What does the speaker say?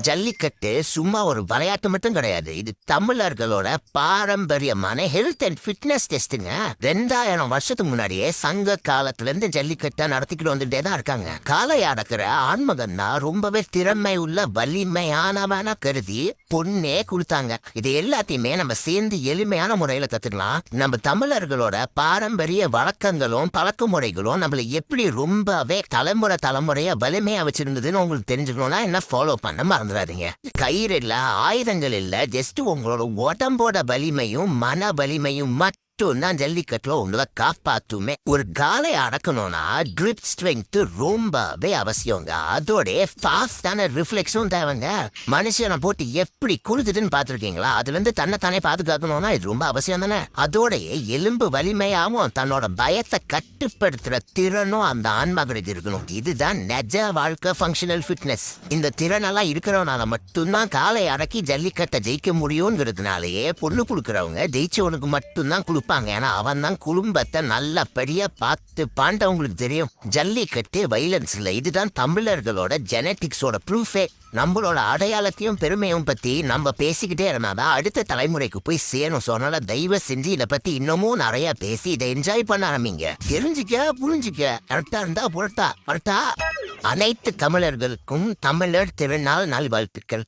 ஜல்லிக்கட்டு சும்மா ஒரு விளையாட்டு மட்டும் கிடையாது. இது தமிழர்களோட பாரம்பரியமான ஹெல்த் அண்ட் ஃபிட்னஸ் டெஸ்ட்டுங்க. 2000 வருஷத்துக்கு முன்னாடியே சங்க காலத்துல இருந்து ஜல்லிக்கட்டை நடத்திக்கிட்டு வந்துட்டே தான் இருக்காங்க. காளை அடக்கிற ஆண்மகன்னா ரொம்பவே திறமை உள்ள வலிமையானவன கருதி பொண்ணே கொடுத்தாங்க. இது எல்லாத்தையுமே நம்ம சேர்ந்து எளிமையான முறையில கத்துக்கலாம். நம்ம தமிழர்களோட பாரம்பரிய வழக்கங்களும் பழக்க முறைகளும் நம்மள எப்படி ரொம்பவே தலைமுறையா வலிமையா வச்சிருந்ததுன்னு உங்களுக்கு தெரிஞ்சுக்கணும்னா என்ன ஃபாலோ பண்ண மறந்துடாதீங்க. கயிறு இல்ல, ஆயுதங்கள் இல்ல, ஜஸ்ட் உங்களோட உடம்போட வலிமையும் மன வலிமையும் தான் ஜல்லிக்கட்டுல உங்களை காப்பாத்துமே. ஒரு காலை அடக்கணும்னா கிரிப் ஸ்ட்ரென்த் ரொம்பவே அவசியங்க. அதோட ஃபாஸ்டான ரிஃப்ளெக்ஸும் தேவைங்க. மனுஷனை போட்டு எப்படி குளிச்சுட்டுன்னு பாத்துருக்கீங்களா? அதுல இருந்து தன்னைத்தானே பாதுகாக்கணும்னா இது ரொம்ப அவசியம் தானே. அதோட எலும்பு வலிமையாவும் தன்னோட பயத்தை கட்டுப்படுத்துற திறனும் அந்த ஆன்மகனுக்கு இருக்கணும். இதுதான் நெஜ வாழ்க்கை ஃபங்க்ஷனல் ஃபிட்னஸ். இந்த திறனெல்லாம் இருக்கிறவனால மட்டும்தான் காலை அடக்கி ஜல்லிக்கட்டை ஜெயிக்க முடியுங்கிறதுனாலயே பொண்ணு கொடுக்குறவங்க ஜெயிச்சவனுக்கு மட்டும்தான் கொடுப்பாங்க. ஏன்னா அவன் தான் குடும்பத்தை நல்லபடியா பார்த்து பாண்டவங்களுக்கு தெரியும். ஜல்லிக்கட்டு வைலன்ஸ் இல்லை, இதுதான் தமிழர்களோட ஜெனட்டிக்ஸோட ப்ரூஃபே. நம்மளோட அடையாளத்தையும் பெருமையும் பத்தி நம்ம பேசிக்கிட்டே இருந்தாதான் அடுத்த தலைமுறைக்கு போய் சேரும். சொன்னால தயவு செஞ்சு இதை பத்தி இன்னமும் நிறைய பேசி இதை என்ஜாய் பண்ண ஆரம்பிங்க. தெரிஞ்சுக்க புரிஞ்சுக்க. கரெக்டா இருந்தா புரட்டா. அனைத்து தமிழர்களுக்கும் தமிழர் திருநாள் நல்வாழ்த்துக்கள்.